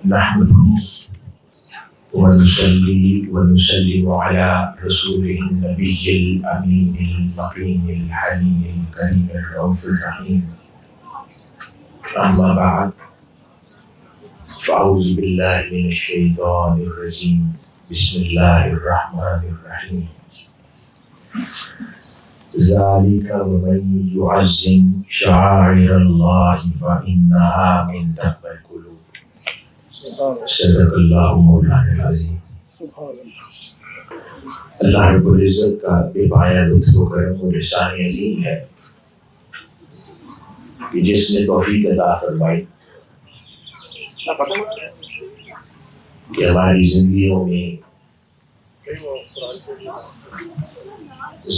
نحمده ونصلي ونسلم على رسوله النبي الأمين المقيم الحليم الكريم الرؤوف الرحيم. أما بعد فأعوذ بالله من الشيطان الرجيم. بسم الله الرحمن الرحيم. ذلك ومن يعظم شعائر الله فإنها من تقوى القلوب. صدق اللہ مولانا العظیم. اللہ رب العزت کا بے پایا لطف و کرم و احسان عظیم ہے کہ جس نے توفیق عطا فرمائی کہ ہماری زندگیوں میں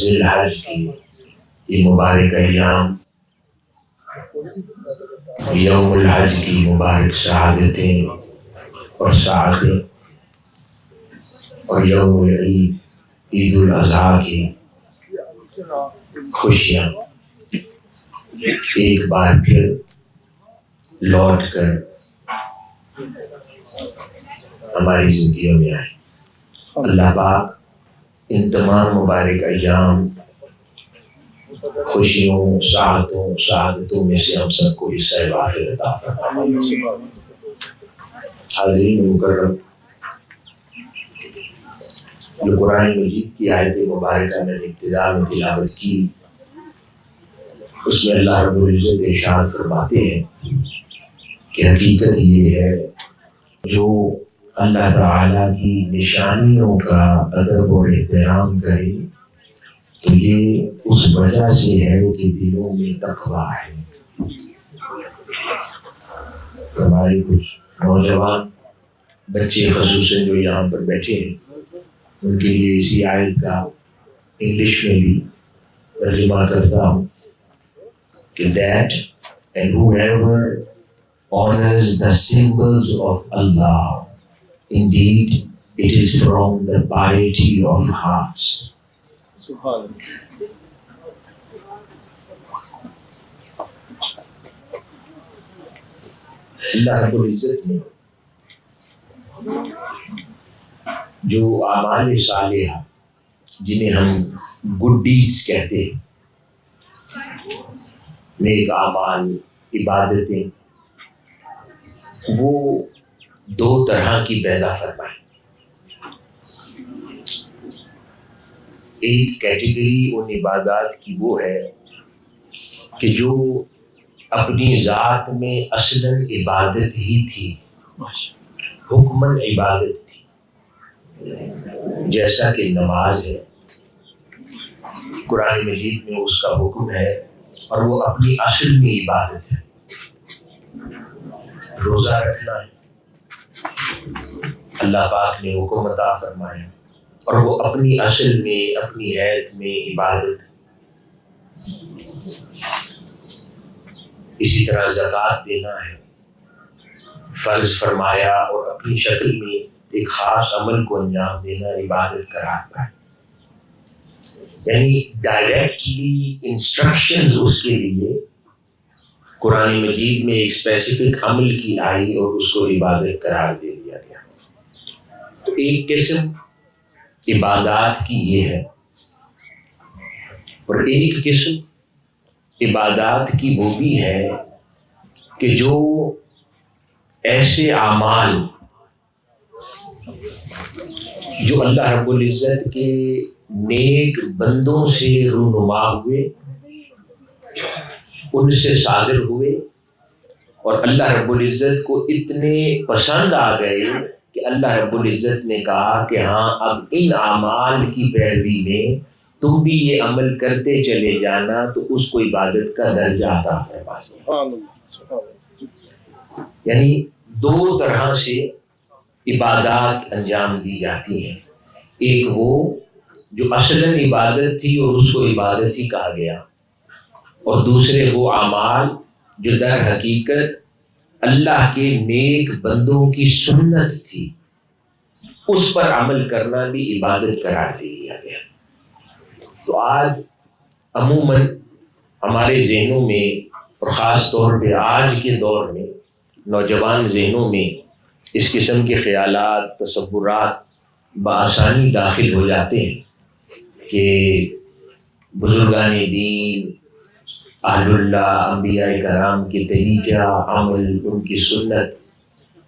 ذی الحج کی یہ مبارک ایام، یوم الحج کی مبارک سعادتیں اور ساعتیں اور یوم العید، عید الاضحیٰ کی خوشیاں ایک بار پھر لوٹ کر ہماری زندگیوں میں آئے. اللہ پاک ان تمام مبارک ایام، خوشیوں، سعادتوں میں سے ہم سب کو حصہ وافر عطا فرمائے. حاضرین مکرم، جو قرآن مجید کی آیت مبارکہ میں نے ابتدا میں تلاوت کی، اس میں اللہ رب العزت ارشاد فرماتے ہیں کہ حقیقت یہ ہے جو اللہ تعالیٰ کی نشانیوں کا ادب اور احترام کرے تو یہ اس وجہ سے ہے کہ دلوں میں تقویٰ ہے. ہمارے کچھ نوجوان بچے خصوصاً جو یہاں پر بیٹھے ہیں، ان کے لیے اسی آیت کا انگلش میں بھی ترجمہ کرتا ہوں کہ that and whoever honors the symbols of Allah, indeed it is from the piety of hearts. اللہ رب العزت نے جو اعمال صالحہ جنہیں ہم گڈ ڈیڈز کہتے ہیں، نیک اعمال، عبادتیں، وہ دو طرح کی پیدا فرمائی. ایک کیٹیگری ان عبادات کی وہ ہے کہ جو اپنی ذات میں اصلاً عبادت ہی تھی، حکماً عبادت تھی، جیسا کہ نماز ہے، قرآن مجید میں اس کا حکم ہے اور وہ اپنی اصل میں عبادت ہے. روزہ رکھنا ہے، اللہ پاک نے حکم عطا فرمایا اور وہ اپنی اصل میں، اپنی حیث میں عبادت. اسی طرح زکوٰۃ دینا ہے، فرض فرمایا اور اپنی شکل میں ایک خاص عمل کو انجام دینا عبادت قرار پائے. یعنی ڈائریکٹلی انسٹرکشنز اس کے لیے قرآن مجید میں ایک اسپیسیفک عمل کی آئی اور اس کو عبادت قرار دے دیا گیا. تو ایک قسم عبادات کی یہ ہے، اور ایک قسم عبادات کی وہ بھی ہے کہ جو ایسے اعمال جو اللہ رب العزت کے نیک بندوں سے رونما ہوئے، ان سے صادر ہوئے اور اللہ رب العزت کو اتنے پسند آ گئے کہ اللہ رب العزت نے کہا کہ ہاں اب ان اعمال کی پیروی میں تم بھی یہ عمل کرتے چلے جانا، تو اس کو عبادت کا درجہ عطا فرما دیا. یعنی دو طرح سے عبادات انجام دی جاتی ہیں. ایک وہ جو اصلاً عبادت تھی اور اس کو عبادت ہی کہا گیا، اور دوسرے وہ اعمال جو در حقیقت اللہ کے نیک بندوں کی سنت تھی، اس پر عمل کرنا بھی عبادت قرار دے دیا گیا. تو آج عموماً ہمارے ذہنوں میں اور خاص طور پہ آج کے دور میں نوجوان ذہنوں میں اس قسم کے خیالات، تصورات بآسانی داخل ہو جاتے ہیں کہ بزرگان دین، اہل اللہ، انبیاء کرام کے طریقہ عمل، ان کی سنت،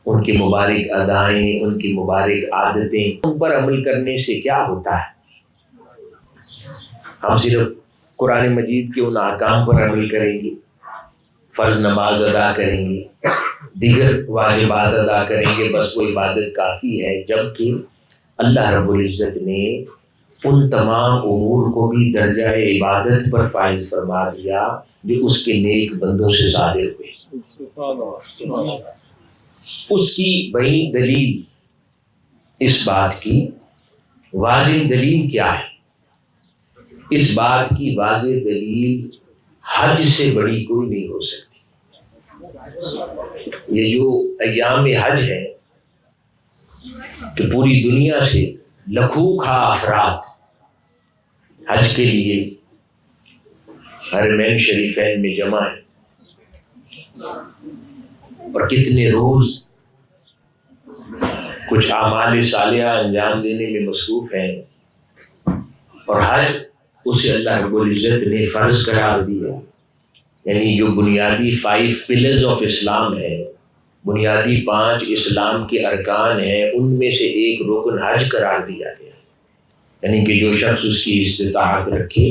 ان کی مبارک ادائیں، ان کی مبارک عادتیں، ان پر عمل کرنے سے کیا ہوتا ہے؟ ہم صرف قرآن مجید کے ان احکام پر عمل کریں گے، فرض نماز ادا کریں گے، دیگر واجبات ادا کریں گے، بس وہ عبادت کافی ہے، جبکہ اللہ رب العزت نے ان تمام امور کو بھی درجہ عبادت پر فائز فرما دیا جو اس کے نیک بندوں سے صادر ہوئے۔ اس کی بڑی دلیل، اس بات کی واضح دلیل کیا ہے؟ اس بات کی واضح دلیل حج سے بڑی کوئی نہیں ہو سکتی۔ یہ جو ایام حج ہے کہ پوری دنیا سے لاکھوں افراد حج کے لیے حرمین شریفین میں جمع ہیں، اور کتنے روز کچھ اعمال صالحہ انجام دینے میں مصروف ہیں، اور حج اسے اللہ رب العزت نے فرض قرار دیا۔ یعنی جو بنیادی 5 پلرز آف اسلام ہے، بنیادی 5 اسلام کے ارکان ہیں، ان میں سے ایک رکن حج قرار دیا گیا۔ یعنی کہ جو شخص اس کی استطاعت رکھے،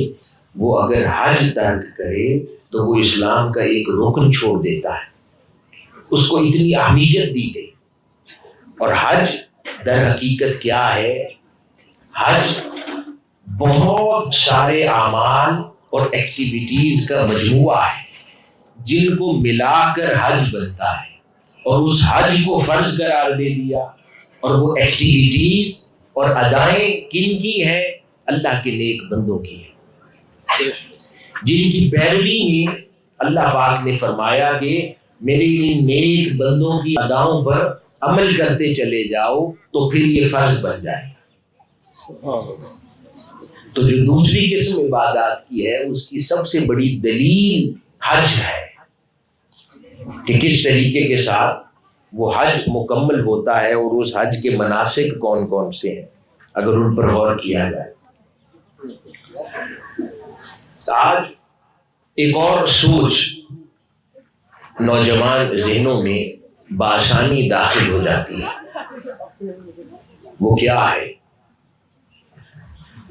وہ اگر حج ترک کرے تو وہ اسلام کا ایک رکن چھوڑ دیتا ہے، اس کو اتنی اہمیت دی گئی۔ اور حج در حقیقت کیا ہے؟ حج بہت سارے اعمال اور ایکٹیویٹیز کا مجموعہ ہے جن کو ملا کر حج بنتا ہے، اور اس حج کو فرض قرار دے دیا۔ اور وہ ایکٹیویٹیز اور ادائیں کن کی ہیں؟ اللہ کے نیک بندوں کی ہیں، جن کی پیروی میں اللہ پاک نے فرمایا کہ میرے ان نیک بندوں کی اداؤں پر عمل کرتے چلے جاؤ تو پھر یہ فرض بن جائے گا۔ تو جو دوسری قسم عبادات کی ہے، اس کی سب سے بڑی دلیل حج ہے کہ کس طریقے کے ساتھ وہ حج مکمل ہوتا ہے، اور اس حج کے مناسک کون کون سے ہیں اگر ان پر غور کیا جائے۔ آج ایک اور سوچ نوجوان ذہنوں میں بآسانی داخل ہو جاتی ہے۔ وہ کیا ہے؟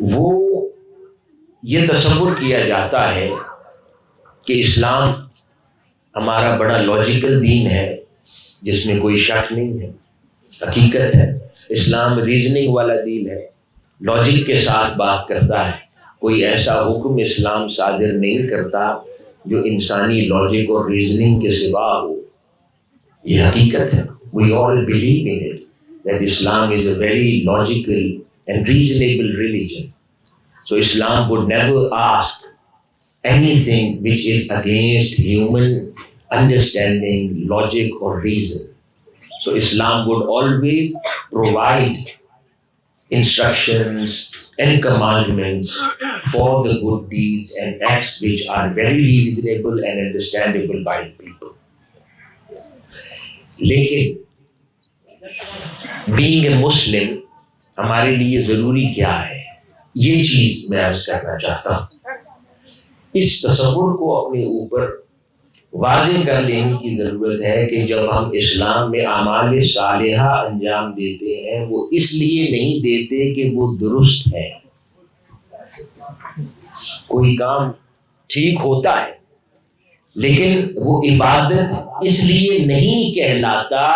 وہ یہ تصور کیا جاتا ہے کہ اسلام ہمارا بڑا لاجیکل دین ہے، جس میں کوئی شک نہیں ہے، حقیقت ہے۔ اسلام ریزننگ والا دین ہے، لاجک کے ساتھ بات کرتا ہے، کوئی ایسا حکم اسلام صادر نہیں کرتا جو انسانی لاجک اور ریزننگ کے سوا ہو۔ یہ حقیقت ہے۔ We all believe in it, that Islam is a very logical and reasonable religion. So Islam would never ask anything which is against human understanding, logic or reason. So Islam would always provide instructions and commandments for the good deeds and acts which are very reasonable and understandable by the people. لیکن being a Muslim ہمارے لیے ضروری کیا ہے؟ یہ چیز میں عرض کرنا چاہتا ہوں۔ اس تصور کو اپنے اوپر واضح کر لینے کی ضرورت ہے کہ جب ہم اسلام میں اعمال صالحہ انجام دیتے ہیں، وہ اس لیے نہیں دیتے کہ وہ درست ہے۔ کوئی کام ٹھیک ہوتا ہے لیکن وہ عبادت اس لیے نہیں کہلاتا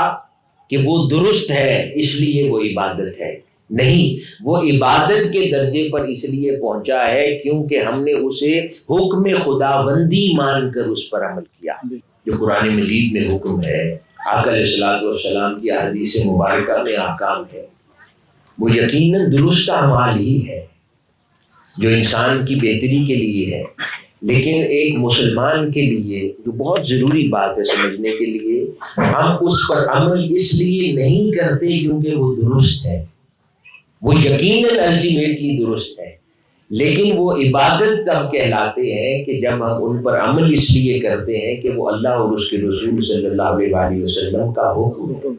کہ وہ درست ہے، اس لیے وہ عبادت ہے، نہیں، وہ عبادت کے درجے پر اس لیے پہنچا ہے کیونکہ ہم نے اسے حکم خداوندی مان کر اس پر عمل کیا، جو قرآن مجید میں حکم ہے، آقا علیہ الصلوۃ والسلام کی احادیث مبارکہ میں احکام ہے، وہ یقیناً درست اعمال ہی ہے جو انسان کی بہتری کے لیے ہے۔ لیکن ایک مسلمان کے لیے جو بہت ضروری بات ہے سمجھنے کے لیے، ہم اس پر عمل اس لیے نہیں کرتے کیونکہ وہ درست ہے، وہ یقیناً الٹیمیٹلی درست ہے، لیکن وہ عبادت تب کہلاتے ہیں کہ جب ہم ان پر عمل اس لیے کرتے ہیں کہ وہ اللہ اور اس کے رسول صلی اللہ علیہ وسلم کا حکم ہے۔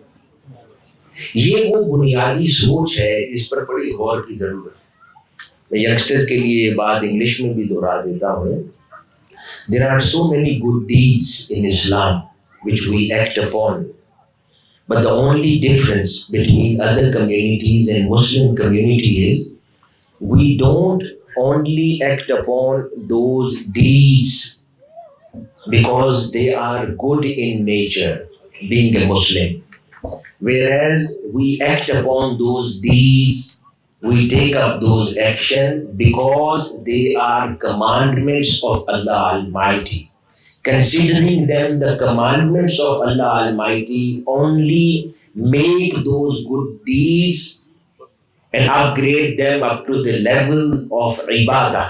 یہ وہ بنیادی سوچ ہے، اس پر بڑی غور کی ضرورت ہے۔ میں ینگسٹرز کے لیے یہ بات انگلش میں بھی دہرا دیتا ہوں۔ There are so many good deeds in Islam which we act upon, but the only difference between other communities and Muslim community is we don't only act upon those deeds because they are good in nature, being a Muslim, whereas we act upon those deeds, we take up those actions because they are commandments of Allah Almighty. Considering them the commandments of Allah Almighty, only make those good deeds and upgrade them up to the level of ibadah.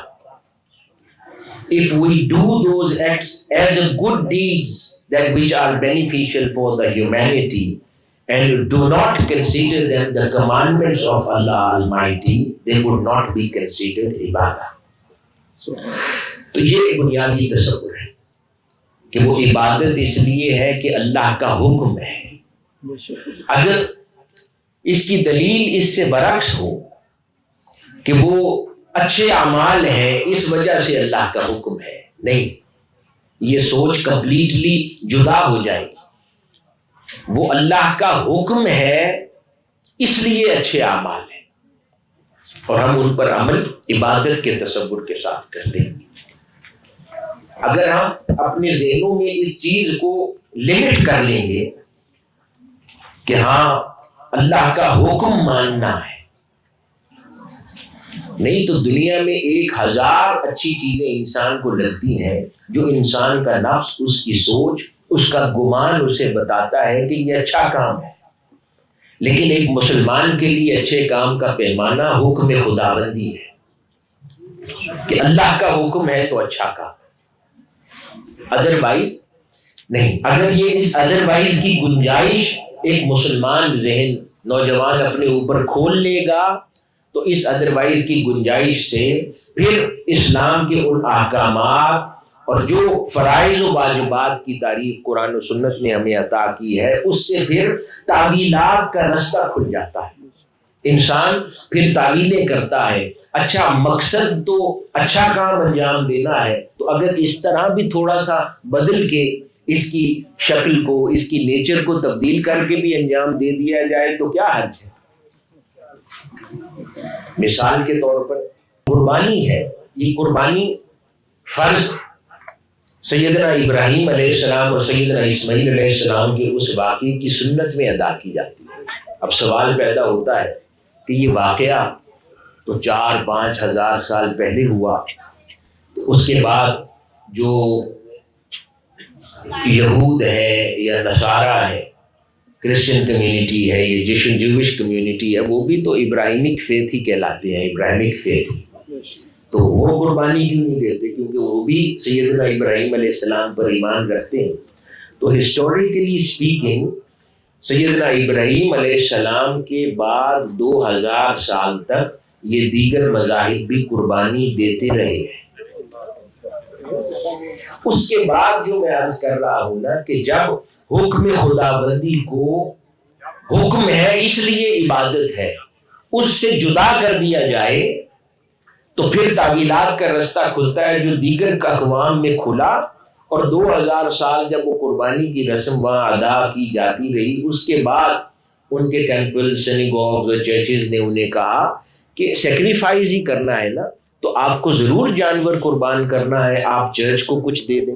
If we do those acts as a good deeds that which are beneficial for the humanity, and do not consider them the commandments of Allah Almighty, they would not be considered ibadah. تو یہ بنیادی تصور ہے کہ وہ عبادت اس لیے ہے کہ اللہ کا حکم ہے۔ اگر اس کی دلیل اس سے برعکس ہو کہ وہ اچھے اعمال ہیں اس وجہ سے اللہ کا حکم ہے، نہیں، یہ سوچ کمپلیٹلی جدا ہو جائے گی۔ وہ اللہ کا حکم ہے اس لیے اچھے اعمال ہیں، اور ہم ان پر عمل عبادت کے تصور کے ساتھ کرتے ہیں۔ اگر ہم اپنے ذہنوں میں اس چیز کو لمٹ کر لیں گے کہ ہاں اللہ کا حکم ماننا ہے، نہیں تو دنیا میں 1000 اچھی چیزیں انسان کو لگتی ہیں جو انسان کا نفس، اس کی سوچ، اس کا گمان اسے بتاتا ہے کہ یہ اچھا کام ہے، لیکن ایک مسلمان کے لیے اچھے کام کا پیمانہ حکم خداوندی ہے کہ اللہ کا حکم ہے تو اچھا کام، ادروائز نہیں۔ اگر یہ اس ادروائز کی گنجائش ایک مسلمان ذہن نوجوان اپنے اوپر کھول لے گا تو اس ادروائز کی گنجائش سے پھر اسلام کے ان احکامات اور جو فرائض و واجبات کی تعریف قرآن و سنت نے ہمیں عطا کی ہے اس سے پھر تعویلات کا رستہ کھل جاتا ہے۔ انسان پھر تعویلیں کرتا ہے، اچھا مقصد تو اچھا کام انجام دینا ہے، تو اگر اس طرح بھی تھوڑا سا بدل کے اس کی شکل کو، اس کی نیچر کو تبدیل کر کے بھی انجام دے دیا جائے تو کیا حرج ہے۔ مثال کے طور پر قربانی ہے، یہ قربانی فرض سیدنا ابراہیم علیہ السلام اور سیدنا اسماعیل علیہ السلام کے اس واقعے کی سنت میں ادا کی جاتی ہے۔ اب سوال پیدا ہوتا ہے کہ یہ واقعہ تو 4-5 ہزار سال پہلے ہوا، تو اس کے بعد جو یہود ہے یا نصارہ ہے، کرسچن کمیونٹی ہے، یہ جوش کمیونٹی ہے، وہ بھی تو ابراہیمک فیتھ ہی کہلاتے ہیں، ابراہیمک فیتھ، تو وہ قربانی کیوں نہیں دیتے؟ کیونکہ وہ بھی سیدنا ابراہیم علیہ السلام پر ایمان رکھتے ہیں۔ تو ہسٹوریکلی اسپیکنگ سیدنا ابراہیم علیہ السلام کے بعد 2000 سال تک یہ دیگر مذاہب بھی قربانی دیتے رہے ہیں۔ اس کے بعد جو میں عرض کر رہا ہوں نا کہ جب حکم خداوندی کو حکم ہے اس لیے عبادت ہے اس سے جدا کر دیا جائے تو پھر تعویلات کا رستہ کھلتا ہے جو دیگر اقوام میں کھلا، اور 2000 سال جب وہ قربانی کی رسم وہاں ادا کی جاتی رہی، اس کے بعد ان کے ٹیمپل، سینیگوگز اور چرچز نے انہیں کہا کہ سیکریفائز ہی کرنا ہے نا، تو آپ کو ضرور جانور قربان کرنا ہے، آپ چرچ کو کچھ دے دیں،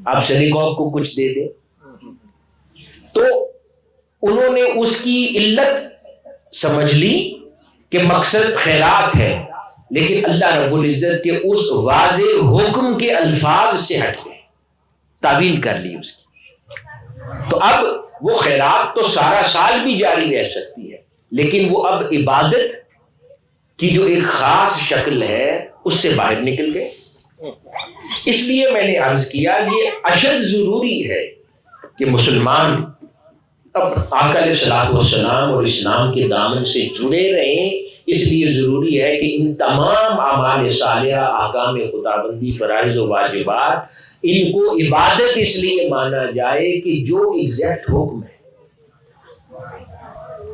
آپ سینیگوگ کو کچھ دے دیں۔ تو انہوں نے اس کی علت سمجھ لی کہ مقصد خیرات ہے، لیکن اللہ رب العزت کے اس واضح حکم کے الفاظ سے ہٹ گئے، تعویل کر لی اس کی۔ تو اب وہ خیرات تو سارا سال بھی جاری رہ سکتی ہے، لیکن وہ اب عبادت کی جو ایک خاص شکل ہے اس سے باہر نکل گئے۔ اس لیے میں نے عرض کیا یہ اشد ضروری ہے کہ مسلمان اب آقا علیہ الصلوۃ والسلام اور اسلام کے دامن سے جڑے رہیں۔ اس لیے ضروری ہے کہ ان تمام اعمال صالحہ، احکام خداوندی، فرائض و واجبات، ان کو عبادت اس لیے مانا جائے کہ جو ایگزیکٹ حکم ہے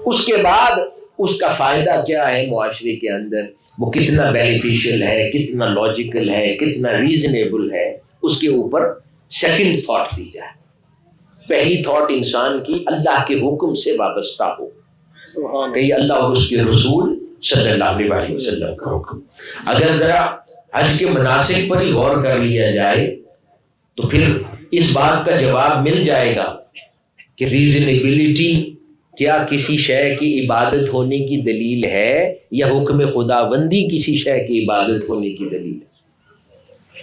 اس کے بعد اس کا فائدہ کیا ہے معاشرے کے اندر، وہ کتنا بینیفیشل ہے، کتنا لاجیکل ہے، کتنا ریزنیبل ہے، اس کے اوپر سیکنڈ تھاٹ دی جائے۔ پہلی تھاٹ انسان کی اللہ کے حکم سے وابستہ ہو کہ اللہ اور اس کے رسول صلی اللہ علیہ وسلم کا حکم۔ اگر ذرا حج کے مناسک پر ہی غور کر لیا جائے تو پھر اس بات کا جواب مل جائے گا کہ ریزنیبلٹی کیا کسی شے کی عبادت ہونے کی دلیل ہے یا حکم خداوندی کسی شے کی عبادت ہونے کی دلیل ہے۔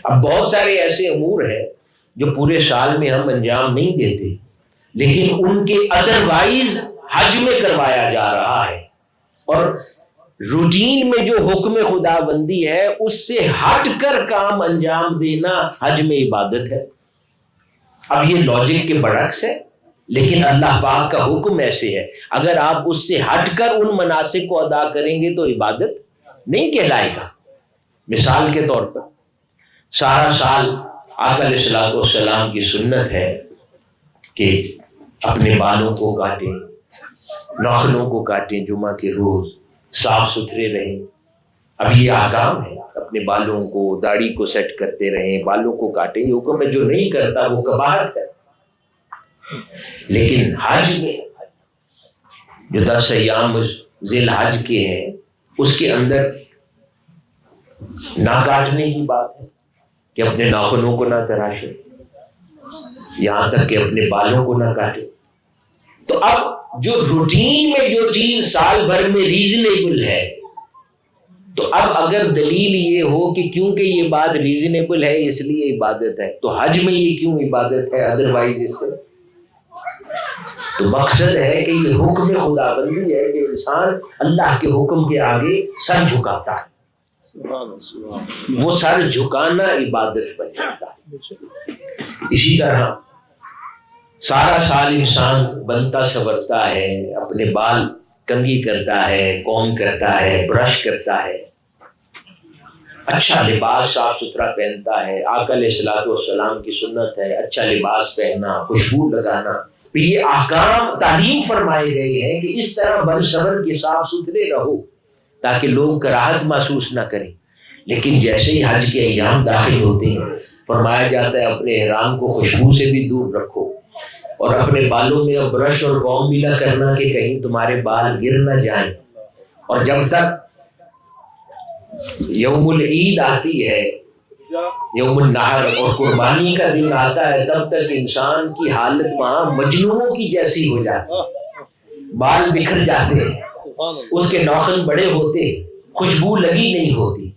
اب بہت سارے ایسے امور ہیں جو پورے سال میں ہم انجام نہیں دیتے، لیکن ان کے ادروائز حج میں کروایا جا رہا ہے، اور روٹین میں جو حکم خداوندی ہے اس سے ہٹ کر کام انجام دینا حج میں عبادت ہے۔ اب یہ لاجک کے برعکس ہے، لیکن اللہ پاک کا حکم ایسے ہے، اگر آپ اس سے ہٹ کر ان مناسک کو ادا کریں گے تو عبادت نہیں کہلائے گا۔ مثال کے طور پر سارا سال آقا علیہ الصلوۃ والسلام کی سنت ہے کہ اپنے بالوں کو کاٹیں، ناخنوں کو کاٹیں، جمعہ کے روز صاف ستھرے رہیں۔ اب یہ احکام ہے، اپنے بالوں کو، داڑھی کو سیٹ کرتے رہیں، بالوں کو کاٹیں، یہ حکم ہے۔ جو نہیں کرتا وہ کباہت ہے۔ لیکن حج میں جو 10 ایام ذی الحج کے ہیں اس کے اندر نہ کاٹنے کی بات ہے کہ اپنے ناخنوں کو نہ تراشیں، یہاں تک کہ اپنے بالوں کو نہ کاٹیں۔ تو اب جو روٹین میں جو چیز سال بھر میں ریزنیبل ہے، تو اب اگر دلیل یہ ہو کہ کیونکہ یہ بات ریزنیبل ہے اس لیے عبادت ہے، تو حج میں یہ کیوں عبادت ہے ادروائز اس سے؟ تو مقصد ہے کہ یہ حکم خداوندی ہے کہ انسان اللہ کے حکم کے آگے سر جھکاتا ہے، وہ سر جھکانا عبادت بن جاتا ہے۔ اسی طرح سارا سال انسان بنتا سنورتا ہے، اپنے بال کنگھی کرتا ہے، کوم کرتا ہے، برش کرتا ہے، اچھا لباس صاف ستھرا پہنتا ہے۔ آقا علیہ الصلوۃ والسلام کی سنت ہے اچھا لباس پہننا، خوشبو لگانا۔ پھر یہ احکام تعلیم فرمائے گئے ہیں کہ اس طرح بن سنور کے صاف ستھرے رہو تاکہ لوگ کراہت محسوس نہ کریں۔ لیکن جیسے ہی حج کے ایام داخل ہوتے ہیں فرمایا جاتا ہے اپنے احرام کو خوشبو سے بھی دور رکھو، اور اپنے بالوں میں برش اور کوم بھی نہ کرنا کہ کہیں تمہارے بال گر نہ جائیں۔ اور جب تک یوم العید آتی ہے، یوم النحر اور قربانی کا دن آتا ہے، تب تک انسان کی حالت وہاں مجنونوں کی جیسی ہو جاتی ہے، بال بکھر جاتے ہیں، اس کے ناخن بڑے ہوتے ہیں، خوشبو لگی نہیں ہوتی،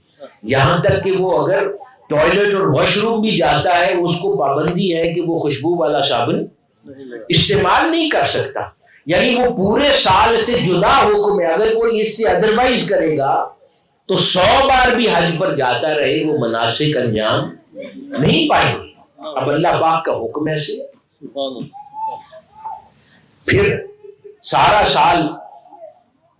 یہاں تک کہ وہ اگر ٹوائلٹ اور واش روم بھی جاتا ہے اس کو پابندی ہے کہ وہ خوشبو والا صابن استعمال نہیں کر سکتا۔ یعنی وہ پورے سال سے جدا حکم ہے، اگر کوئی اس سے ادروائز کرے گا تو 100 بار بھی حج پر جاتا رہے وہ مناسک انجام نہیں پائیں گے۔ اب اللہ پاک کا حکم ایسے، پھر سارا سال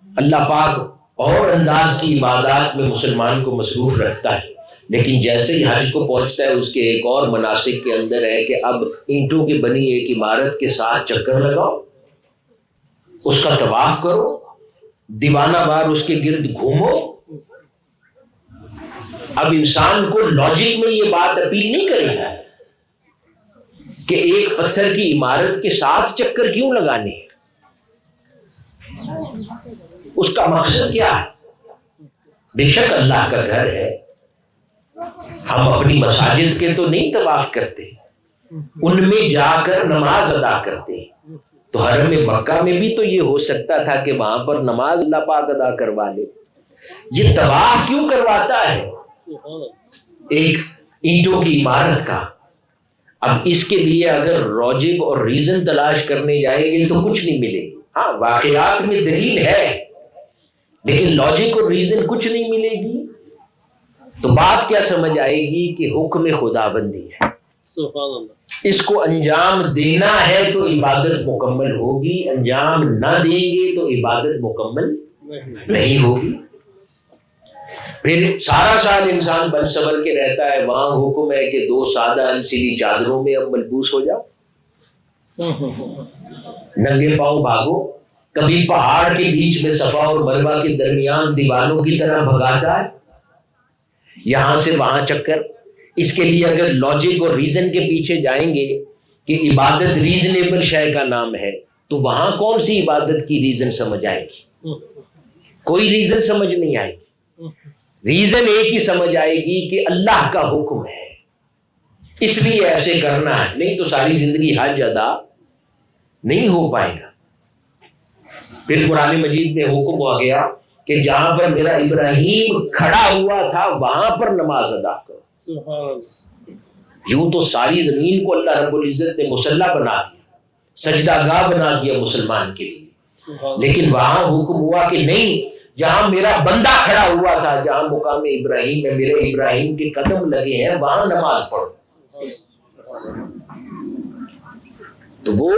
اللہ پاک اور انداز کی عبادات میں مسلمان کو مصروف رکھتا ہے، لیکن جیسے ہی حج کو پہنچتا ہے اس کے ایک اور مناسک کے اندر ہے کہ اب اینٹوں کی بنی ایک عمارت کے ساتھ چکر لگاؤ، اس کا طواف کرو، دیوانہ وار اس کے گرد گھومو۔ اب انسان کو لاجک میں یہ بات اپیل نہیں کرے گا کہ ایک پتھر کی عمارت کے ساتھ چکر کیوں لگانے، اس کا مقصد کیا ہے؟ بے شک اللہ کا گھر ہے، ہم اپنی مساجد کے تو نہیں طواف کرتے، ان میں جا کر نماز ادا کرتے ہیں، تو حرم مکہ میں بھی تو یہ ہو سکتا تھا کہ وہاں پر نماز اللہ پاک ادا کروا لے، یہ طواف کیوں کرواتا ہے ایک اینٹوں کی عمارت کا؟ اب اس کے لیے اگر لاجک اور ریزن تلاش کرنے جائیں گے تو کچھ نہیں ملے گی۔ ہاں واقعات میں دلیل ہے لیکن لاجک اور ریزن کچھ نہیں ملے گی، تو بات کیا سمجھ آئے گی کہ حکم خداوندی ہے، اس کو انجام دینا ہے تو عبادت مکمل ہوگی، انجام نہ دیں گے تو عبادت مکمل نہیں ہوگی۔ پھر سارا سال انسان بن سنور کے رہتا ہے، وہاں حکم ہے کہ 2 سادہ انسلی چادروں میں اب ملبوس ہو جاؤ، ننگے پاؤں بھاگو، کبھی پہاڑ کے بیچ میں صفا اور مروہ کے درمیان دیوانوں کی طرح بھگاتا ہے، یہاں سے وہاں چکر۔ اس کے لیے اگر لاجک اور ریزن کے پیچھے جائیں گے کہ عبادت ریزنیبل شے کا نام ہے، تو وہاں کون سی عبادت کی ریزن سمجھ آئے گی؟ کوئی ریزن سمجھ نہیں آئے گی۔ ریزن ایک ہی سمجھ آئے گی کہ اللہ کا حکم ہے اس لیے ایسے کرنا ہے، نہیں تو ساری زندگی حج ادا نہیں ہو پائے گا۔ پھر قرآن مجید میں حکم ہو گیا کہ جہاں پر میرا ابراہیم کھڑا ہوا تھا وہاں پر نماز ادا کرو۔ سبحان اللہ۔ یوں تو ساری زمین کو اللہ رب العزت نے مصلی بنا دیا، سجدہ گاہ بنا دیا مسلمان کے لیے، لیکن وہاں حکم ہوا کہ نہیں، جہاں میرا بندہ کھڑا ہوا تھا، جہاں مقام ابراہیم میں میرے ابراہیم کے قدم لگے ہیں، وہاں نماز پڑھو۔ تو وہ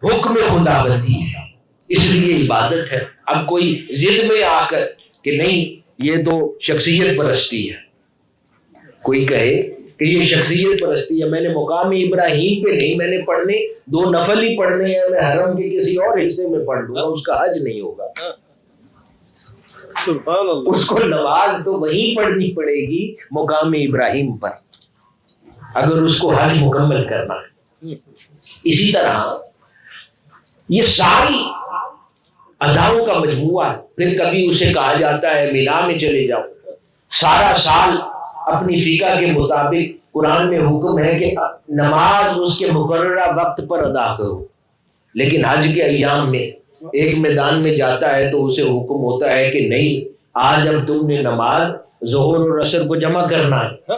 حکم خدا بندی ہے، اس لیے عبادت ہے۔ اب کوئی ضد میں آ کر کہ نہیں یہ تو شخصیت پرستی ہے، کوئی کہے کہ یہ شخصیت پرستی ہے، میں نے مقام ابراہیم پہ نہیں، میں نے پڑھنے 2 نفل ہی پڑھنے ہیں، میں حرم کے کسی اور حصے میں پڑھ لوں گا، اس کا حج نہیں ہوگا۔ سبحان اللہ۔ اس کو نماز تو وہیں پڑھنی پڑے گی مقام ابراہیم پر، اگر اس کو حج مکمل کرنا ہے۔ اسی طرح یہ ساری اذاؤں کا مجموعہ ہے۔ پھر کبھی اسے کہا جاتا ہے مینا میں چلے جاؤ، سارا سال اپنی فقہ کے مطابق قرآن میں حکم ہے کہ نماز اس کے مقررہ وقت پر ادا کرو، لیکن حج کے ایام میں ایک میدان میں جاتا ہے تو اسے حکم ہوتا ہے کہ نہیں، آج اب تم نے نماز ظہر اور عصر کو جمع کرنا ہے۔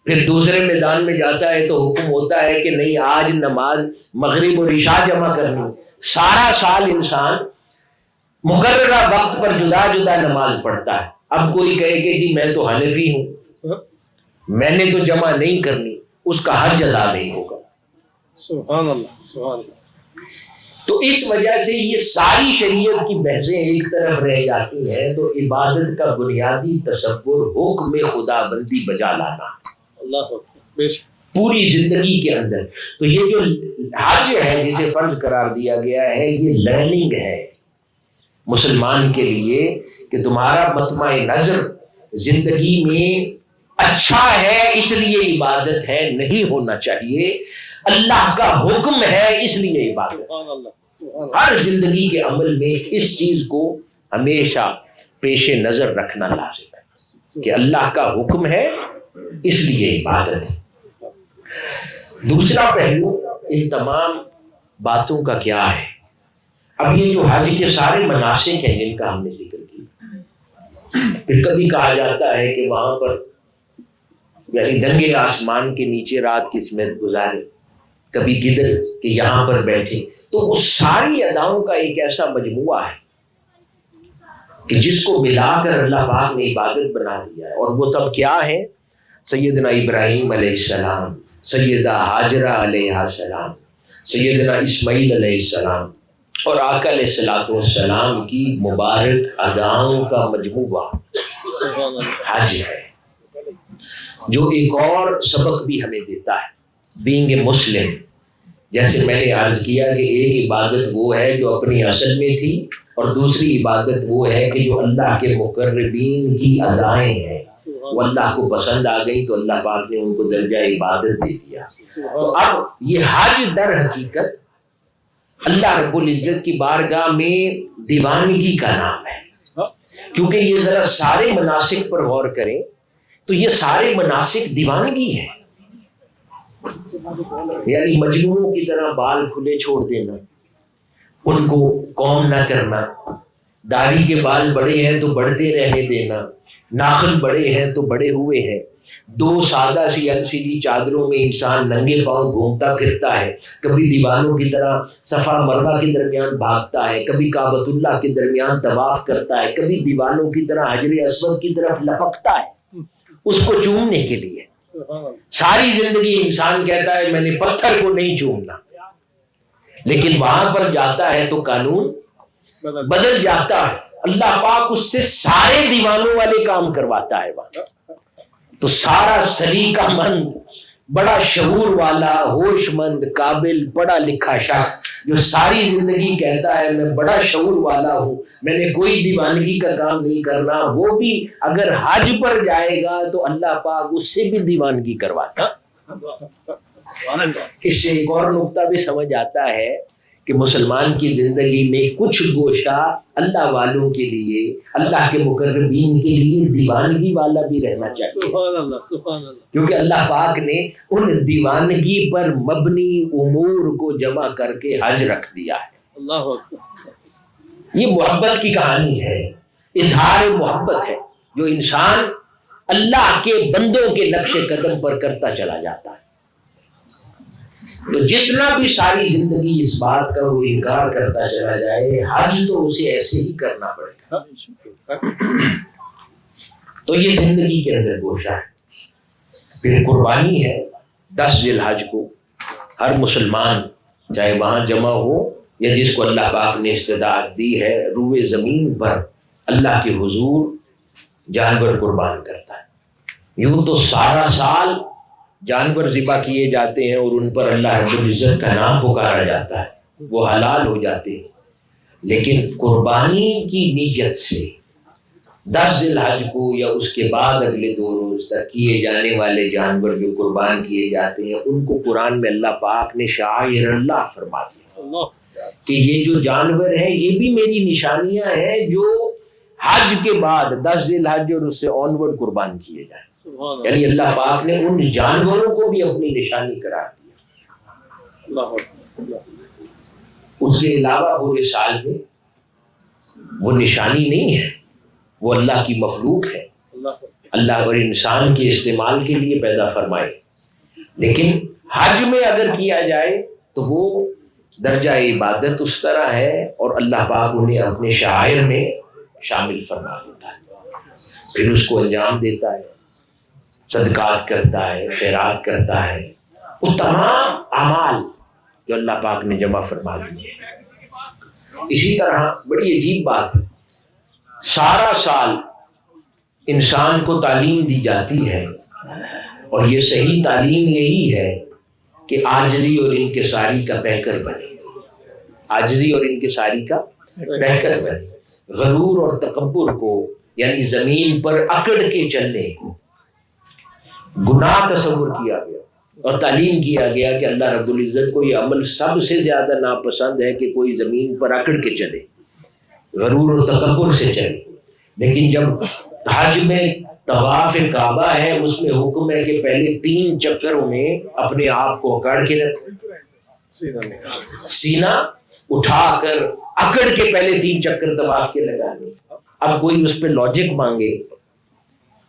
پھر دوسرے میدان میں جاتا ہے تو حکم ہوتا ہے کہ نہیں، آج نماز مغرب اور عشاء جمع کرنی۔ سارا سال انسان مقررہ وقت پر جدا جدا نماز پڑھتا ہے۔ اب کوئی کہے کہ جی میں تو حنفی ہوں، میں نے تو جمع نہیں کرنی، اس کا حج ادا نہیں ہوگا۔ سبحان اللہ، سبحان اللہ۔ تو اس وجہ سے یہ ساری شریعت کی بحثیں ایک طرف رہ جاتی ہیں، تو عبادت کا بنیادی تصور حکم خدا بندی بجا لانا، اللہ بے شک، پوری زندگی کے اندر۔ تو یہ جو حج ہے جسے فرض قرار دیا گیا ہے، یہ لرننگ ہے مسلمان کے لیے کہ تمہارا مطمع نظر زندگی میں اچھا ہے اس لیے عبادت ہے، نہیں ہونا چاہیے اللہ کا حکم ہے اس لیے عبادت۔ سبحان اللہ، سبحان اللہ۔ ہر زندگی کے عمل میں اس چیز کو ہمیشہ پیش نظر رکھنا لازم ہے کہ اللہ کا حکم ہے اس لیے عبادت ہے۔ دوسرا پہلو ان تمام باتوں کا کیا ہے؟ اب یہ جو حج کے سارے مناسک ہیں جن کا ہم نے ذکر کیا، پھر کبھی کہا جاتا ہے کہ وہاں پر یعنی ننگے آسمان کے نیچے رات قسمت گزارے، کبھی کدھر کہ یہاں پر بیٹھے، تو وہ ساری اداؤں کا ایک ایسا مجموعہ ہے کہ جس کو ملا کر اللہ پاک نے عبادت بنا دیا ہے۔ اور وہ تب کیا ہے؟ سیدنا ابراہیم علیہ السلام، سیدہ ہاجرہ علیہ السلام، سیدنا اسماعیل علیہ السلام اور آقا علیہ الصلوۃ والسلام کی مبارک اداؤں کا مجموعہ حج ہے، جو ایک اور سبق بھی ہمیں دیتا ہے بینگ اے مسلم۔ جیسے میں نے عرض کیا کہ ایک عبادت وہ ہے جو اپنی اصل میں تھی، اور دوسری عبادت وہ ہے کہ جو اللہ کے مقربین کی ادائیں ہیں، وہ اللہ کو پسند آ گئی تو اللہ پاک نے ان کو درجہ عبادت دے دیا۔ تو اب یہ حج در حقیقت اللہ رب العزت کی بارگاہ میں دیوانگی کا نام ہے، کیونکہ یہ ذرا سارے مناسک پر غور کریں تو یہ سارے مناسک دیوانگی ہیں، یعنی مجنونوں کی طرح بال کھلے چھوڑ دینا، ان کو قوم نہ کرنا، داڑھی کے بال بڑے ہیں تو بڑھتے رہنے دینا، ناخن بڑے ہیں تو بڑے ہوئے ہیں، 2 سادہ سی انسیدھی چادروں میں انسان ننگے پاؤں گھومتا پھرتا ہے، کبھی دیوانوں کی طرح صفا مروہ کے درمیان بھاگتا ہے، کبھی کعبۃ اللہ کے درمیان طواف کرتا ہے، کبھی دیوانوں کی طرح حجر اسود کی طرف لپکتا ہے اس کو چومنے کے لیے۔ ساری زندگی انسان کہتا ہے میں نے پتھر کو نہیں چومنا، لیکن وہاں پر جاتا ہے تو قانون بدل جاتا ہے، اللہ پاک اس سے سارے دیوانوں والے کام کرواتا ہے وہاں۔ تو سارا سلیقہ مند بڑا شعور والا، ہوش مند، قابل، پڑھا لکھا شخص جو ساری زندگی کہتا ہے میں بڑا شعور والا ہوں، میں نے کوئی دیوانگی کا کام نہیں کرنا، وہ بھی اگر حج پر جائے گا تو اللہ پاک اس سے بھی دیوانگی کرواتا۔ اس سے ایک اور نقطہ بھی سمجھ آتا ہے کہ مسلمان کی زندگی میں کچھ گوشہ اللہ والوں کے لیے، اللہ کے مقربین کے لیے دیوانگی والا بھی رہنا چاہیے، سبحان اللہ، سبحان اللہ، کیونکہ اللہ پاک نے ان دیوانگی پر مبنی امور کو جمع کر کے حج رکھ دیا ہے۔ اللہ اکبر۔ یہ محبت کی کہانی ہے، اظہار محبت ہے جو انسان اللہ کے بندوں کے نقش قدم پر کرتا چلا جاتا ہے۔ تو جتنا بھی ساری زندگی اس بات کا وہ انکار کرتا چلا جائے، حج تو اسے ایسے ہی کرنا پڑے گا۔ تو یہ زندگی کے اندر گوشہ ہے۔ پھر قربانی ہے 10 ذی الحج کو ہر مسلمان چاہے وہاں جمع ہو یا جس کو اللہ پاک نے استطاعت دی ہے، روئے زمین پر اللہ کے حضور جانور قربان کرتا ہے۔ یوں تو سارا سال جانور ذبح کیے جاتے ہیں اور ان پر اللہ رب العزت کا نام پکارا جاتا ہے، وہ حلال ہو جاتے ہیں، لیکن قربانی کی نیت سے 10 ذی الحج کو یا اس کے بعد اگلے 2 روز تک کیے جانے والے جانور جو قربان کیے جاتے ہیں ان کو قرآن میں اللہ پاک نے شعائر اللہ فرما دیا کہ یہ جو جانور ہیں یہ بھی میری نشانیاں ہیں جو حج کے بعد 10 ذی الحج اور اس سے آنورڈ قربان کیے جائیں۔ یعنی اللہ پاک نے ان جانوروں کو بھی اپنی نشانی قرار دیا۔ اس کے علاوہ پورے سال میں وہ نشانی نہیں ہے، وہ اللہ کی مخلوق ہے، اللہ اور انسان کے استعمال کے لیے پیدا فرمائے، لیکن حج میں اگر کیا جائے تو وہ درجہ عبادت اس طرح ہے اور اللہ پاک انہیں اپنے شعائر میں شامل فرما دیتا ہے، پھر اس کو انجام دیتا ہے، صدقات کرتا ہے، خیرات کرتا ہے، وہ تمام اعمال جو اللہ پاک نے جمع فرما دیے ہیں۔ اسی طرح بڑی عجیب بات ہے، سارا سال انسان کو تعلیم دی جاتی ہے اور یہ صحیح تعلیم یہی ہے کہ عاجزی اور انکساری کا پیکر بنے، عاجزی اور انکساری کا پیکر بنے، غرور اور تکبر کو یعنی زمین پر اکڑ کے چلنے کو گناہ تصور کیا گیا اور تعلیم کیا گیا کہ اللہ رب العزت کو یہ عمل سب سے زیادہ ناپسند ہے کہ کوئی زمین پر اکڑ کے چلے، غرور اور تکبر سے چلے۔ لیکن جب حج میں طواف کعبہ ہے اس میں حکم ہے کہ پہلے 3 چکروں میں اپنے آپ کو اکڑ کے رکھیں، سینہ اٹھا کر اکڑ کے پہلے 3 چکر طواف کے لگانے۔ اب کوئی اس پہ لاجک مانگے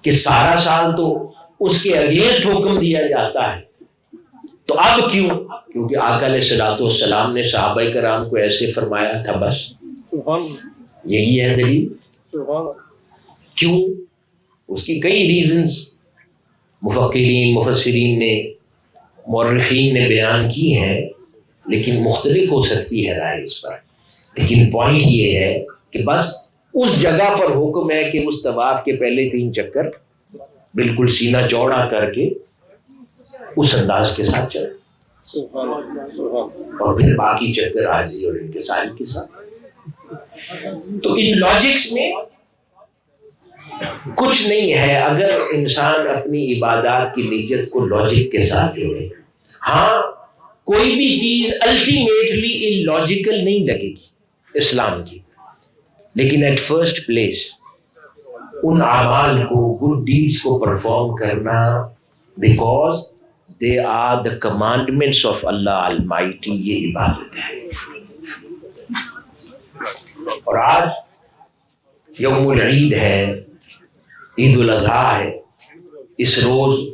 کہ سارا سال تو اس کے اگینسٹ حکم دیا جاتا ہے تو اب کیوں؟ کیونکہ آقا علیہ الصلوۃ والسلام نے صحابہ کرام کو ایسے فرمایا تھا، بس یہی ہے دلیل۔ کیوں؟ اس کی کئی ریزنز مفکرین، مفسرین نے، مورخین نے بیان کی ہیں، لیکن مختلف ہو سکتی ہے رائے اس پر، لیکن پوائنٹ یہ ہے کہ بس اس جگہ پر حکم ہے کہ اس طواف کے پہلے 3 چکر بالکل سینہ چوڑا کر کے اس انداز کے ساتھ چلے اور پھر باقی چکر عاجزی اور انکساری کے ساتھ۔ تو ان لاجکس میں کچھ نہیں ہے اگر انسان اپنی عبادات کی نیت کو لاجک کے ساتھ جوڑے۔ ہاں کوئی بھی چیز الٹیمیٹلی اللاجیکل نہیں لگے گی اسلام کی، لیکن ایٹ فرسٹ پلیس ان اعمال کو، گڈ ڈیڈز کو پرفارم کرنا because they are the commandments of اللہ المائٹی، یہ عبادت ہے۔ اور آج یوم العید ہے، عید الاضحیٰ ہے، اس روز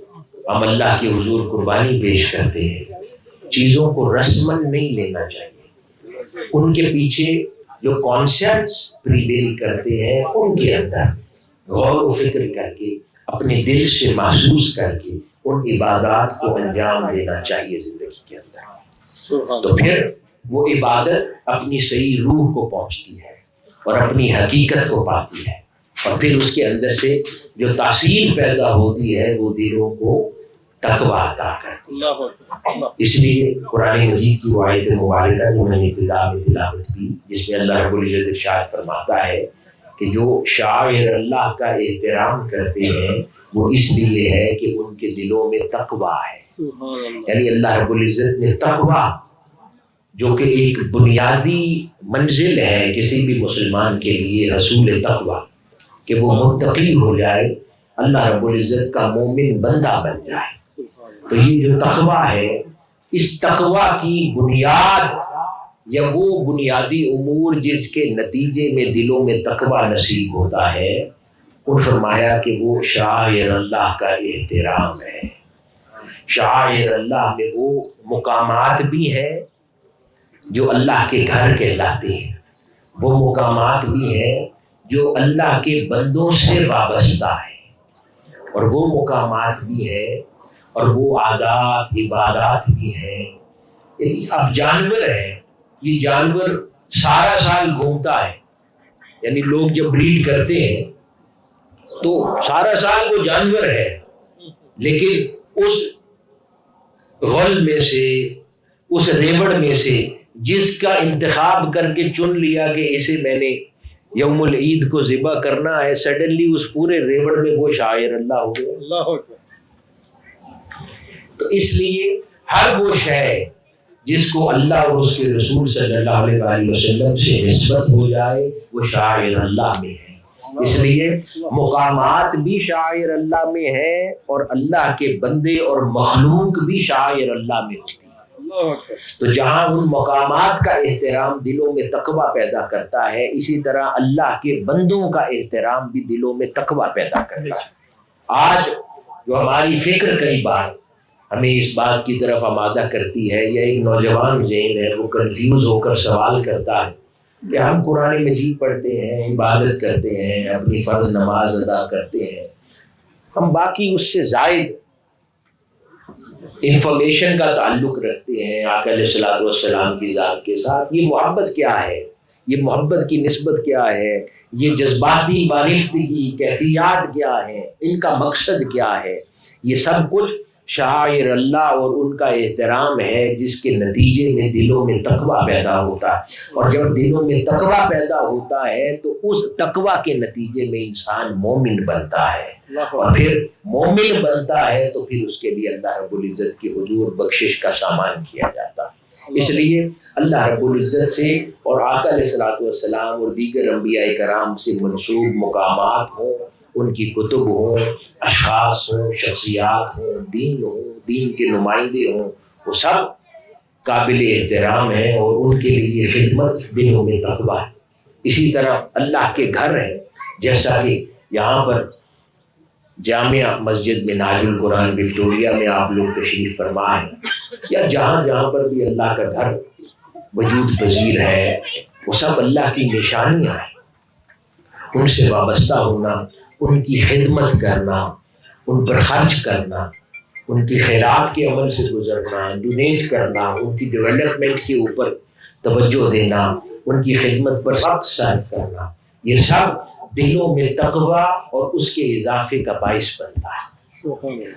ہم اللہ کے حضور قربانی پیش کرتے ہیں۔ چیزوں کو رسماً نہیں لینا چاہیے، ان کے پیچھے جو کانسیپٹس پریویل کرتے ہیں ان کے اندر غور و فکر کر کے اپنے دل سے محسوس کر کے ان عبادات کو انجام دینا چاہیے زندگی کے اندر، تو پھر وہ عبادت اپنی صحیح روح کو پہنچتی ہے اور اپنی حقیقت کو پاتی ہے، اور پھر اس کے اندر سے جو تاثیر پیدا ہوتی ہے وہ دلوں کو تقویٰ عطا کرتی ہے۔ اللہ اکبر، اللہ اس لیے قرآن مجید کی وہ آیت مبارکہ جو میں نے ابتدا میں تلاوت کی، جس میں اللہ رب العزت ارشاد فرماتا ہے کہ جو شاعر اللہ کا احترام کرتے ہیں وہ اس لیے ہے کہ ان کے دلوں میں تقویٰ ہے۔ سبحان اللہ، یعنی اللہ رب العزت نے تقویٰ، جو کہ ایک بنیادی منزل ہے کسی بھی مسلمان کے لیے، حصول تقویٰ، کہ وہ متقی ہو جائے، اللہ رب العزت کا مومن بندہ بن جائے۔ سبحان اللہ، تو یہ جو تقویٰ ہے، اس تقویٰ کی بنیاد یا وہ بنیادی امور جس کے نتیجے میں دلوں میں تقویٰ نصیب ہوتا ہے، ان فرمایا کہ وہ شاعر اللہ کا احترام ہے۔ شاعر اللہ میں وہ مقامات بھی ہیں جو اللہ کے گھر کہلاتے ہیں، وہ مقامات بھی ہیں جو اللہ کے بندوں سے وابستہ ہیں، اور وہ مقامات بھی ہیں اور وہ عادات عبادات بھی ہیں۔ اب جانور ہے، یہ جانور سارا سال گھومتا ہے، یعنی لوگ جب بریڈ کرتے ہیں تو سارا سال وہ جانور ہے، لیکن اس غل میں سے، اس ریوڑ میں سے جس کا انتخاب کر کے چن لیا کہ اسے میں نے یوم العید کو ذبح کرنا ہے، سڈنلی اس پورے ریوڑ میں وہ شاعر اللہ ہو گیا۔ اللہ اکبر، تو اس لیے ہر وہ شے جس کو اللہ اور اس کے رسول صلی اللہ علیہ وآلہ وسلم سے نسبت ہو جائے وہ شاعر اللہ میں ہے۔ اس لیے مقامات بھی شاعر اللہ میں ہیں اور اللہ کے بندے اور مخلوق بھی شاعر اللہ میں ہوتی ہے۔ اللہ اکبر، تو جہاں ان مقامات کا احترام دلوں میں تقویٰ پیدا کرتا ہے، اسی طرح اللہ کے بندوں کا احترام بھی دلوں میں تقویٰ پیدا کرتا ہے۔ آج جو ہماری فکر کئی بار ہمیں اس بات کی طرف آمادہ کرتی ہے، یا ایک نوجوان ذہن ہے وہ کنفیوز ہو کر سوال کرتا ہے کہ ہم قرآن مجید پڑھتے ہیں، عبادت کرتے ہیں، اپنی فرض نماز ادا کرتے ہیں، ہم باقی اس سے زائد انفارمیشن کا تعلق رکھتے ہیں آقا علیہ الصلوۃ والسلام کی ذات کے ساتھ، یہ محبت کیا ہے، یہ محبت کی نسبت کیا ہے، یہ جذباتی معرفتی کیفیات کیا ہیں، ان کا مقصد کیا ہے، یہ سب کچھ شاعر اللہ اور ان کا احترام ہے جس کے نتیجے میں دلوں میں تقویٰ پیدا ہوتا ہے، اور جب دلوں میں تقویٰ پیدا ہوتا ہے تو اس تقویٰ کے نتیجے میں انسان مومن بنتا ہے، اور پھر مومن بنتا ہے تو پھر اس کے لیے اللہ رب العزت کی حضور بخشش کا سامان کیا جاتا ہے۔ اس لیے اللہ رب العزت سے اور آقا علیہ الصلوۃ والسلام اور دیگر انبیاء کرام سے منسوب مقامات ہوں، ان کی کتب ہوں، اشخاص ہوں، شخصیات ہوں، دین کے نمائندے ہوں، وہ سب قابل احترام ہیں اور ان کے لیے خدمت دلوں میں تقویٰ ہے۔ اسی طرح اللہ کے گھر ہیں، جیسا کہ یہاں پر جامعہ مسجد منہاج القرآن وکٹوریہ میں آپ لوگ تشریف فرما ہیں، یا جہاں جہاں پر بھی اللہ کا گھر وجود پذیر ہے، وہ سب اللہ کی نشانیاں ہیں۔ ان سے وابستہ ہونا، ان کی خدمت کرنا، ان پر خرچ کرنا، ان کی خیرات کے عمل سے گزرنا، ڈونیٹ کرنا، ان کی ڈیولپمنٹ کے اوپر توجہ دینا، ان کی خدمت پر وقت صرف کرنا، یہ سب دلوں میں تقویٰ اور اس کے اضافے کا باعث بنتا ہے۔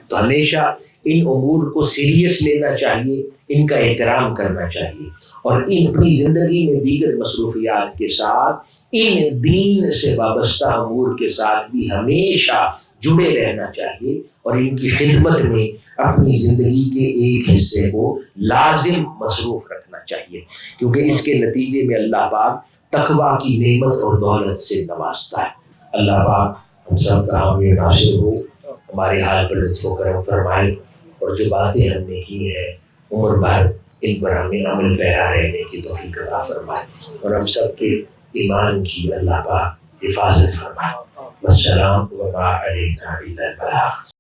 تو ہمیشہ ان امور کو سیریس لینا چاہیے، ان کا احترام کرنا چاہیے، اور اپنی زندگی میں دیگر مصروفیات کے ساتھ ان دین سے وابستہ امور کے ساتھ بھی ہمیشہ جڑے رہنا چاہیے، اور ان کی خدمت میں اپنی زندگی کے ایک حصے کو لازم مصروف رکھنا چاہیے، کیونکہ اس کے نتیجے میں اللہ پاک تقویٰ کی نعمت اور دولت سے نوازتا ہے۔ اللہ پاک ہم سب کا حامی ناصر ہو، ہمارے حال پر لطف و کرم فرمائے، اور جو باتیں ہم نے کی ہیں عمر بھر ان پر ہمیں عمل پیرا رہنے کی توفیق عطا فرمائے، اور ہم سب کے ایمان کی اللہ پاک حفاظت فرمائے۔ والسلام علیکم ورحمۃ اللہ۔